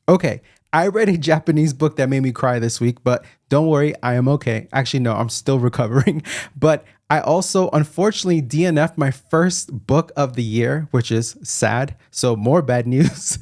Okay, I read a Japanese book that made me cry this week, but don't worry, I am okay. Actually, no, I'm still recovering. But I also unfortunately DNF'd my first book of the year, which is sad. So more bad news.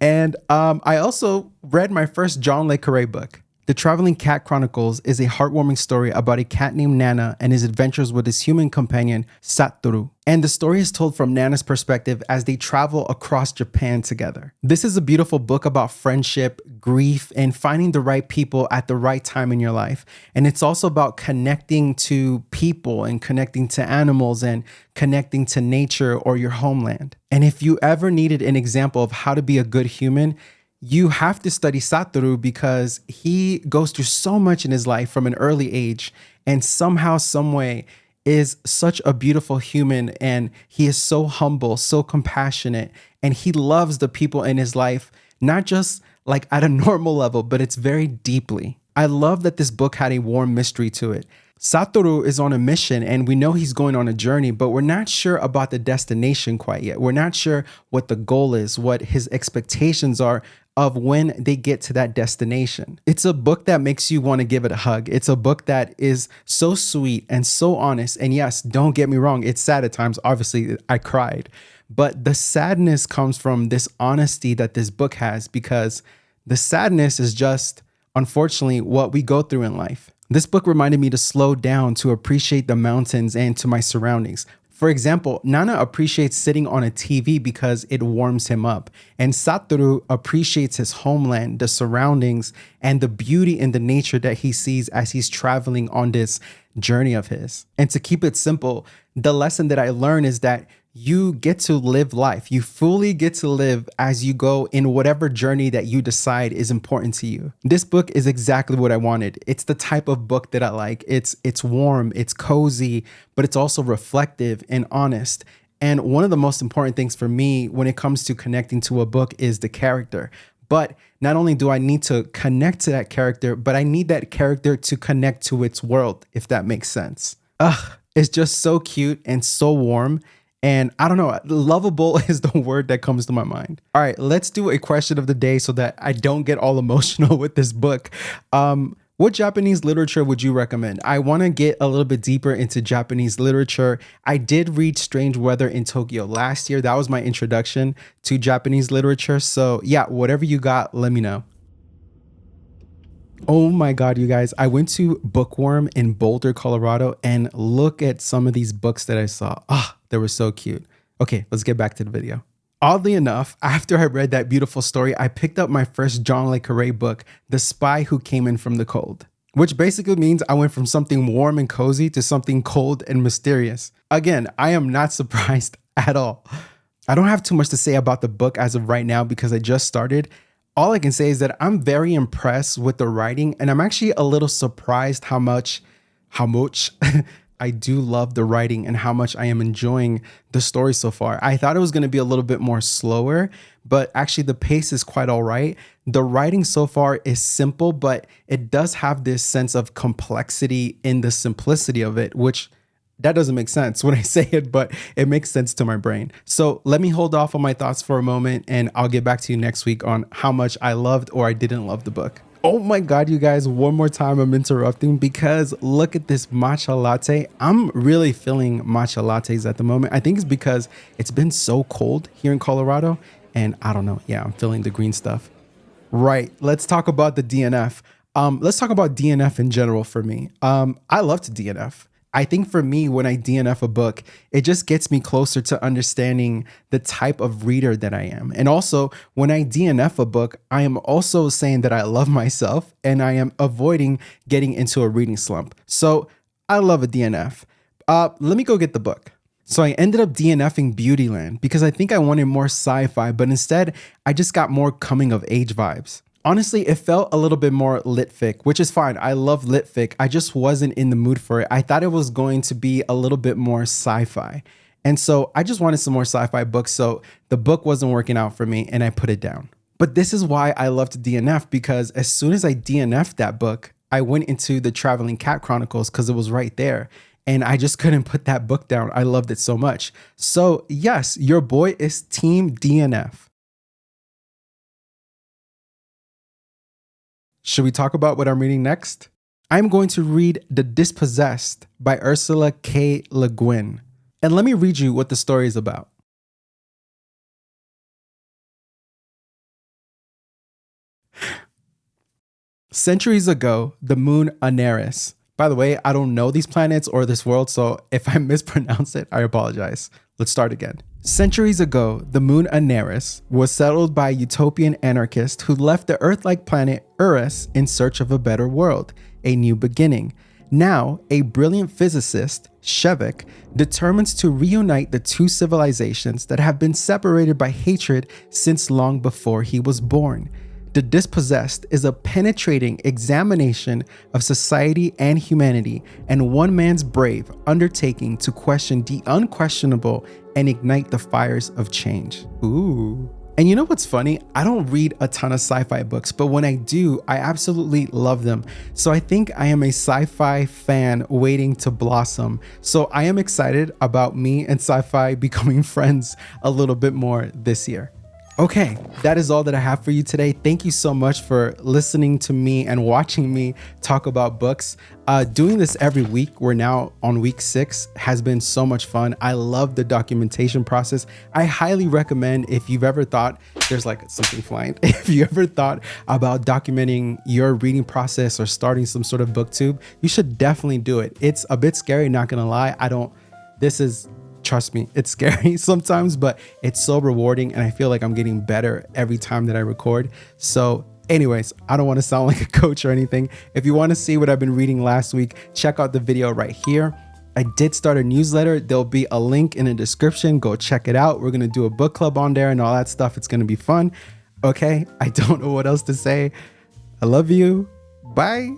And I also read my first John Le Carré book. The Traveling Cat Chronicles is a heartwarming story about a cat named Nana and his adventures with his human companion, Satoru. And the story is told from Nana's perspective as they travel across Japan together. This is a beautiful book about friendship, grief, and finding the right people at the right time in your life. And it's also about connecting to people and connecting to animals and connecting to nature or your homeland. And if you ever needed an example of how to be a good human, you have to study Satoru because he goes through so much in his life from an early age and somehow, some way is such a beautiful human, and he is so humble, so compassionate, and he loves the people in his life, not just like at a normal level, but it's very deeply. I love that this book had a warm mystery to it. Satoru is on a mission and we know he's going on a journey, but we're not sure about the destination quite yet. We're not sure what the goal is, what his expectations are of when they get to that destination. It's a book that makes you want to give it a hug. It's a book that is so sweet and so honest. And yes, don't get me wrong, it's sad at times. Obviously, I cried. But the sadness comes from this honesty that this book has, because the sadness is just, unfortunately, what we go through in life. This book reminded me to slow down, to appreciate the mountains and to my surroundings. For example, Nana appreciates sitting on a TV because it warms him up. And Satoru appreciates his homeland, the surroundings, and the beauty in the nature that he sees as he's traveling on this journey of his. And to keep it simple, the lesson that I learned is that you get to live life. You fully get to live as you go in whatever journey that you decide is important to you. This book is exactly what I wanted. It's the type of book that I like. It's warm, it's cozy, but it's also reflective and honest. And one of the most important things for me when it comes to connecting to a book is the character. But not only do I need to connect to that character, but I need that character to connect to its world, if that makes sense. It's just so cute and so warm. And I don't know, lovable is the word that comes to my mind. All right, let's do a question of the day so that I don't get all emotional with this book. What Japanese literature would you recommend? I want to get a little bit deeper into Japanese literature. I did read Strange Weather in Tokyo last year. That was my introduction to Japanese literature. So yeah, whatever you got, let me know. Oh my God, you guys, I went to Bookworm in Boulder, Colorado, and look at some of these books that I saw. They were so cute. Okay, let's get back to the video. Oddly enough, after I read that beautiful story, I picked up my first John Le Carré book, The Spy Who Came In From the Cold, which basically means I went from something warm and cozy to something cold and mysterious. Again, I am not surprised at all. I don't have too much to say about the book as of right now because I just started. All I can say is that I'm very impressed with the writing, and I'm actually a little surprised how much I do love the writing and how much I am enjoying the story so far. I thought it was going to be a little bit more slower, but actually the pace is quite all right. The writing so far is simple, but it does have this sense of complexity in the simplicity of it, which that doesn't make sense when I say it, but it makes sense to my brain. So let me hold off on my thoughts for a moment and I'll get back to you next week on how much I loved or I didn't love the book. Oh my God, you guys, one more time I'm interrupting because look at this matcha latte. I'm really feeling matcha lattes at the moment. I think it's because it's been so cold here in Colorado and I don't know. Yeah, I'm feeling the green stuff. Right, let's talk about the DNF. Let's talk about DNF in general for me. I love to DNF. I think for me, when I DNF a book, it just gets me closer to understanding the type of reader that I am. And also, when I DNF a book, I am also saying that I love myself and I am avoiding getting into a reading slump. So I love a DNF. Let me go get the book. So I ended up DNFing Beautyland because I think I wanted more sci-fi, but instead I just got more coming of age vibes. Honestly, it felt a little bit more lit fic, which is fine. I love lit fic. I just wasn't in the mood for it. I thought it was going to be a little bit more sci-fi. And so I just wanted some more sci-fi books. So the book wasn't working out for me and I put it down. But this is why I love to DNF, because as soon as I DNF'd that book, I went into the Traveling Cat Chronicles because it was right there. And I just couldn't put that book down. I loved it so much. So yes, your boy is Team DNF. Should we talk about what I'm reading next? I'm going to read The Dispossessed by Ursula K. Le Guin. And let me read you what the story is about. Centuries ago, the moon Anaris. By the way, I don't know these planets or this world, so if I mispronounce it, I apologize. Let's start again. Centuries ago, the moon Anaris was settled by a utopian anarchist who left the Earth-like planet Urus in search of a better world, a new beginning. Now, a brilliant physicist, Shevik, determines to reunite the two civilizations that have been separated by hatred since long before he was born. The Dispossessed is a penetrating examination of society and humanity, and one man's brave undertaking to question the unquestionable and ignite the fires of change. Ooh. And you know what's funny? I don't read a ton of sci-fi books, but when I do, I absolutely love them. So I think I am a sci-fi fan waiting to blossom. So I am excited about me and sci-fi becoming friends a little bit more this year. Okay, that is all that I have for you today. Thank you so much for listening to me and watching me talk about books. Doing this every week, we're now on week 6, has been so much fun. I love the documentation process. I highly recommend, if you've ever thought, there's like something flying, if you ever thought about documenting your reading process or starting some sort of booktube, you should definitely do it. It's a bit scary, not gonna lie. Trust me, it's scary sometimes, but it's so rewarding, and I feel like I'm getting better every time that I record. So anyways, I don't want to sound like a coach or anything. If you want to see what I've been reading last week, check out the video right here. I did start a newsletter. There'll be a link in the description. Go check it out. We're going to do a book club on there and all that stuff. It's going to be fun. Okay, I don't know what else to say. I love you. Bye.